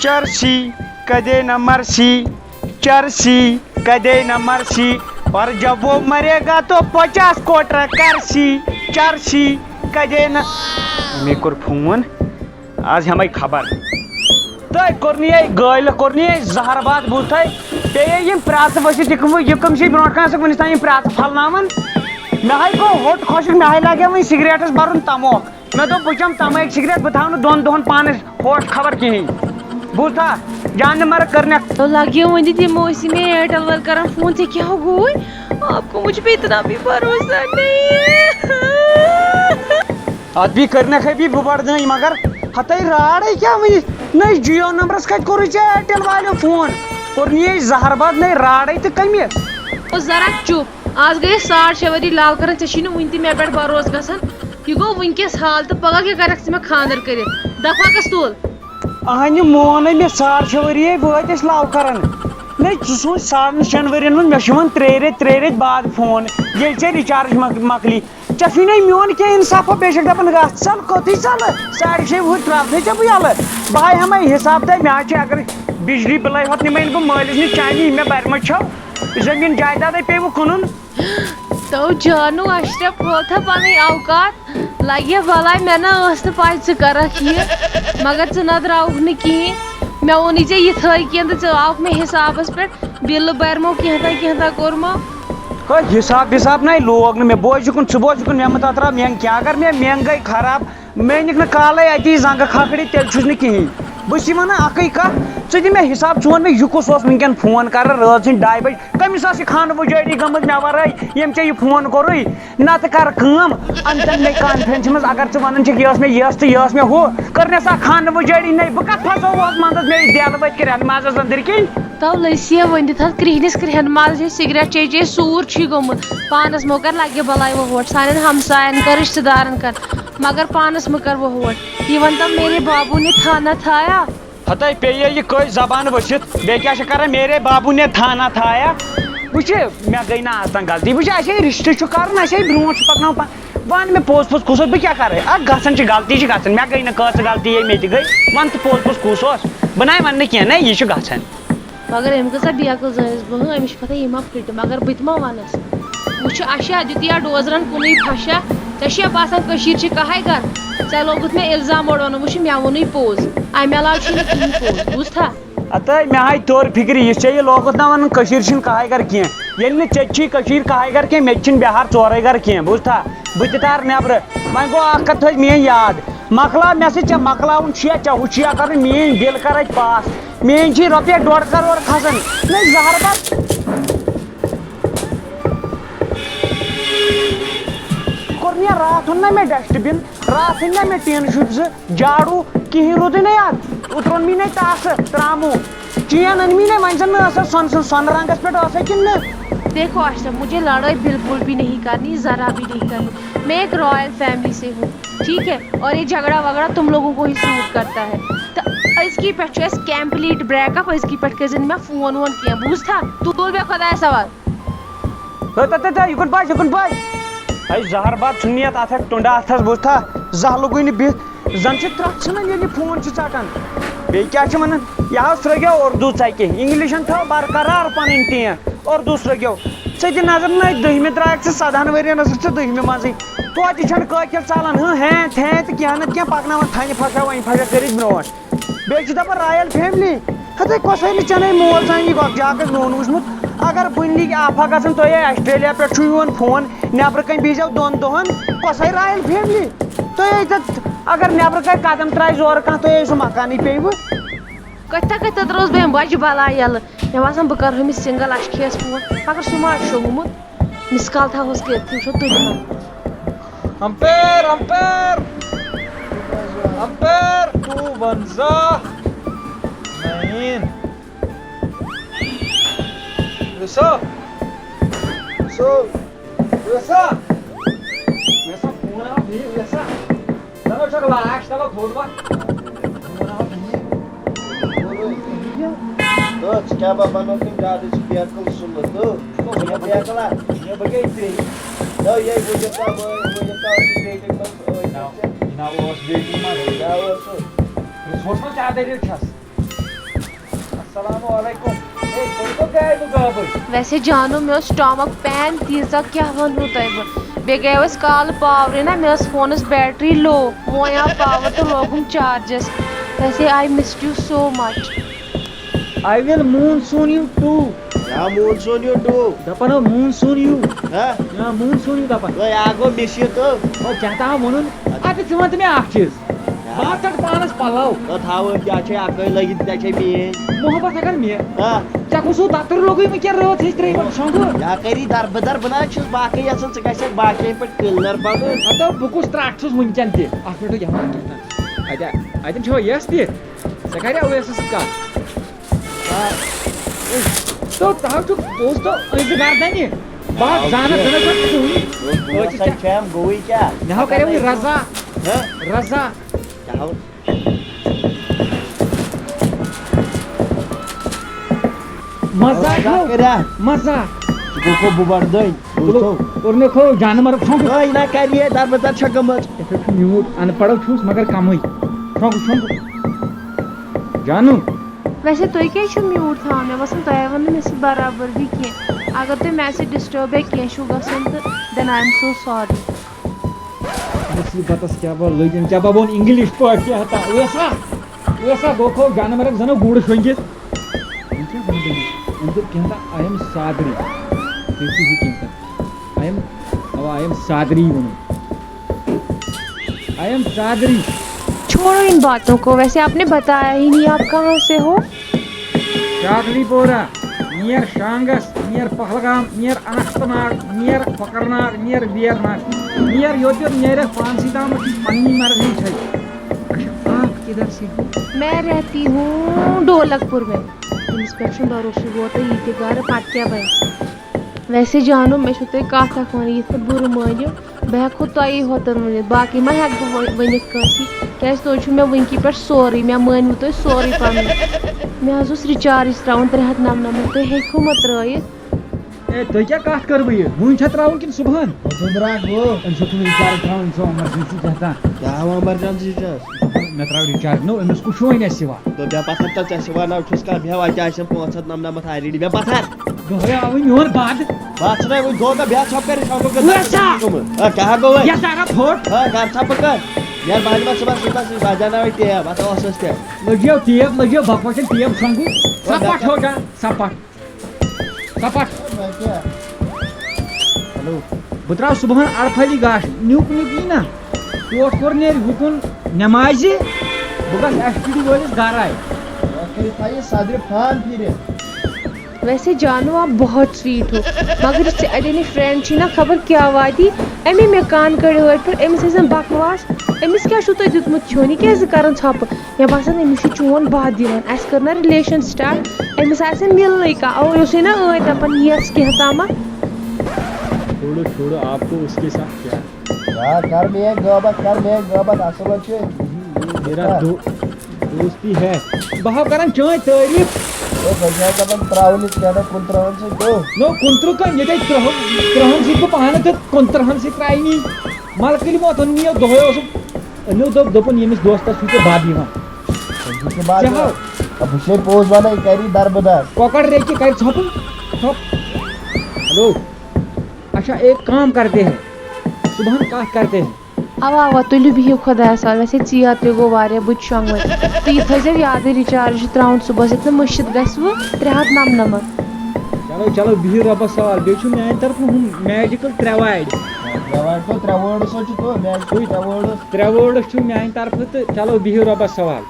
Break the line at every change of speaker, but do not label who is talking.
चर्सी कदे न मरसी, चर्सी कदे न मरसी, और जब वो मरेगा तो 50 कोटरा करसी, चर्सी कदे न। मे कोर फोन आज हमें खबर तो कोर्नी गल कोर्नी जहरबाद बुथ पे यम प्रात वसित यकम से ब्रोट कन वन तान प्रात फलनावन मे हाई गो होट खुश मे हाई लगे वही सिगरेटस बरुन तमोक मे दो बचम तमक सिगरेट बह थाव दोन दोहन पान होट खबर कहें बूथा जान मर करने
तो लगे वही दिमो में एयरटेल वाल कर फोन से क्या गो आपको मुझ पे इतना भी भरोसा नहीं है
भी करने भी बढ़ गई मगर हत राड़ क्या वही नहीं जियो नंबरस कत कोर एयरटेल वालों फोन और ये जहरबाद नहीं राड़ तो कमी
जरा चुप आज गए 6.5 वरी लाल कर वन ते मे पे भरोस गसान यह गो वनकस हाल तो पगह क्या कर मे खानदर कर दफा कस तुल
अहन मोन मे 6.5 वरी वात लाव कर नहीं सो 6.5 वन मे 3 रेत बाद फोन ये चे रिचार्ज मकली चे ना मोन क्या इंसाफा बेशक दपान चल कोथी चल 6.5 वो त्रफे चे बह यल बह हमें हिसाब तय मे अगर बिजली बिल होत निम बह मालिस नश चानी मे बरम छो जमीन जायदाद पे कुन
तो जानू अशरफ था पन औकात लगे भला मे ना पाई कर मगर च द्राउक न कहें मे वोन ये कह तो आउक मे हिसाबस पे बिल बरमो क्या कोरमो
हिसाब हिसाब ना लोग मे बोजुकन सह बोजुकन मे मत अतरा महंग क्या अगर मे महंग गई खराब मे निक न काल अति जंग खखड़ी तेल नी कहें बस वन अक कत मे हिसाब वन मे यह कुस वनकन फोन कर रात 2 बजे कमिस खान वजारी गमत मे वर यम चे यह फोन कोर नत कर अनतन मे कॉन्फ्रेंस मज अगर वन यह मे यस तो यह मे हु कर सा खान वजारी नहीं बह कत फसो मंद मे दिल वत कर माजस अंदर कहीं
तो लसिया वन क्रिहनिस क्रिहन माज सिगरेट चे चे सूर गोमुत पानस मो कर लगे बलाय वो वोट सान हमसायन कर रिश्तेदारन कर मगर पानस मो कर वो वोट यह वन तब मेरे बाबू ने थाना थाया
हत पे यह कोई जबान वसित बे क्या कर मेरे बाबू ने थाना थाया वुच मे गई ना आज तक गलती वुच असे रिश्ते कर ब्रो पकन वन मे पोस पोस कुस बह क्या कर गलती गई मे गई ना कस गलती मे गई वन तो पोस पोस कुस बह वन कह ना यह ग
मगर अम कसा बेकल जस बह अमिस पता यह फट मगर बह मा वनस वुच अशा दिया डोजरन कुन फशा ऐ बसान कहे कर ऐ लोगुत मे इल्जाम ओड़न वुच मे वोन पोज अमे अलाव पोज बुझा
अत मे हाई तौर फिक्र यह लोगुत ना वन कहे कर कह चे कहे कर कह मे बिहार 4 गर कह बुझा बह तार नबर वन गो कत थो मे याद मकला मे चे मकलावन चे हुशिया कर मेन बिल कर पास मेन रुपये 1.5 करोड़ खसन नहीं जहरबाद कोर रात ना मे डस्टबिन रात ना मे टीन शुब झाड़ू कहें रुद ना याद उतरोन मी ना तास त्रामो चेन अनमी ना वन सन रंगस पे कि
देखो अशरफ मुझे लड़ाई बिल्कुल भी नहीं करनी ज़रा भी नहीं करनी मैं एक रॉयल फैमिली से हूँ ठीक है और ये झगड़ा वगड़ा तुम लोगों को ही सूट करता है तो इसकी पे कंप्लीट ब्रेकअप इसकी पे मैं फोन वोन किया बूझ था तू बोल बे खुदा सवाल
युकन बाय जहरबाद सुनियत अथ टुंडा अथस बुझा जह लुगुन बिह जन त्रन फोन चाटान बे क्या वन यह स्रगो उर्दू चके इंग्लिशन थो बरकरार पन टें उर्दू स्रगो चे नजर न 10 द्राक 17 वन 10 मज तो कह चलान हैं तो क्या न क्या पकन थन फशा वन फशा कर ब्रोट बे दपा रॉयल फैमिली हथे कस चन मोल सान यह जाकस मोन वुचमुत अगर बुन लग आफा गन तुम ऑस्ट्रेलिया पे फोन नबर कन बीजो 2 दोहन कस रॉयल फैमिली तुम अगर नबर कर कदम त्राय जोर कह तो सह मकान पे
कत रोज बे बज बला यल मे बसान बह कर हमिस सिंगल अशखेस फोन मगर सह मा शोंगमुत मिस कॉल थोस कर तुम
अंपेयर अंपेयर अंपेयर 2 नहीं Wesa फोन आ भी वैसा चलो चल लास्ट चलो खोल बा
तो क्या बाबा नो तुम जादे बेकल सुन तो ये बेकला ये बगे थे तो ये बुझता डेटिंग बस
ना वो डेटिंग मा
या वो सो
सोच में चाहते रे छस Assalamualaikum. Hey, तो क्या है तू कहाँ
वैसे जानू मे स्टमक पेन तीजा क्या वनो तह बे गए कल पावर ना मे फोनस बैटरी लो वो यहाँ पावर तो लोगुम चार्जस वैसे I missed you so much
I will monsoon you too.
Ya monsoon you too.
Dapan monsoon you.
Ha?
Ya monsoon you dapan.
Lo ya go miss you too.
Oh, क्या था म्हणून आता ती म्हणते मी आखचीस बात तक पानस पलाव
Lo thawo kya che akai lagi ta che mi.
मोहब्बत अगर मी
Ha?
क्या कुसु दातर लोगों में क्या रोत हिस त्रे बन संगो
Ya kari dar bedar bana chus bakai yasan sekasek bakai pet killer banget.
आता बुकुस त्राटस मुंचन ते आफर तो यहाँ आता आता छो यस ते सकारिया ओएस का तो ताव तो दोस्तो इस गर्दनी बात जाना जाना तू
Oh, sai chem goi kya?
यहाँ करे वो रजा
Ha?
रजा
Tahu.
मजा
Kya
खाओ
kira?
मजा
Ko bubar doin. Dosto.
और ने खो जानवर phonk
Oh, ina kariye dar bedar chakamat.
Mute अनपढ़ छूस मगर कम ही फोंक फोंक जानू
वैसे तुम क्या म्यूट था मे बस तुम वन मे बराबर भी कह अगर तुम मे डिस्टर्ब है कह गसन तो then I am so sorry
मुसीबत क्या बोल लेकिन क्या बोल इंग्लिश पढ़ क्या था वैसा गोखो जानवर जनो गुड़ सोंगे क्या बोल रही उनको कहता आई एम सादरी कैसी ही कहता I am Sadri I am Sadri
छोड़ो इन बातों को वैसे आपने बताया ही नहीं आप कहाँ से हो
Shadri Pora near Shangus near Pahalgam near Anantnag near Fakarnag near Verinag near योग्य नियर फांसीदाम की पन्नी मर्जी छै आप किधर से
मैं रहती हूँ ढोलकपुर में इंस्पेक्शन दौर वो तो ये घर पत क्या भाई वैसे जानू मे तुम कत वन ये बुर मानो बह हेको तुई होतन वन बाकी मा हेक बह वन क्या तुम मे वनकी पे सोरे मे मानव तुम सोरे पन मे रिचार्ज त्रावन 399 तुम हेको मत त्रित
ए तो क्या कत कर बह वन त्रावन कि सुबह
Sudra go.
रिचार्ज त्रावन सो इमरजेंसी कहता
Ya emergency just.
मे त्राव रिचार्ज नो अमिस को शोन सिवा
तो बे पत्थर तक चसे वन आउट उसका बे वा क्या से 599 था रेडी बे पत्थर.
गहरे आवे योर बाद
बात नहीं वो दो का ब्याह छप कर शाम को
वैसा!
कहां गो है?
या सारा फोट
हां घर छप कर. यार बाद में सुबह बाजाना होते है बात औसत है.
लगियो टेप लगियो बकवास टेप संगु सपाट हो जा सपाट
हेलो.
बह सुबह अड़फली गाश न्यूक न्यूक ना कोट कोर ने हुकुन नमाज बह गस एसपीडी वालिस घर आए
फिर था सादरे फान फिर.
वैसे जानू आप बहुत स्वीट हो मगर अदे फ्रेंड ना खबर क्या वादी अमी मे कान कड़ पर अमिस बकवास अमिस क्या तुम दुतमुत छोनी क्या कर छप मे बसान अमिस चोन बात दिवान अस कर ना रिलेशन स्टार्ट अमिस मिलने का और उसे ना दपान यस कहता
छोड़ो आपको उसके साथ क्या
या कर में गबत असल छे.
मेरा दोस्ती है बह कर चाय तारीफ
ओ भैया दबन त्रावन इस कहना कुन त्रावन से दो.
नो कुंत्रु का ये त्रहन से पान तो कुंत्रहन से त्राइनी मालकली मोतन नियो दोयो नो दपन यमिस दोस्त सुते बाद दिवा
उसके बाद अब उसे पोज वाला कैरी दर बदर.
पकड़ रे के कर छप हेलो अच्छा एक काम करते हैं सुबह का करते हैं
अवा तुलु बिहु खुदा साल वैसे चिया ते गो वारे बुत शंग तो ये थजे याद रिचार्ज त्राउन सुबह से मुश्किल गस वो 399
चलो बिहु रब सवाल बेचु मैं तरफ हम मैजिकल ट्रेवाइड
तो त्रावन सोच तो मैं कोई त्रावन
ट्रेवर्ड छु मैं तरफ तो चलो बिहु रब सवाल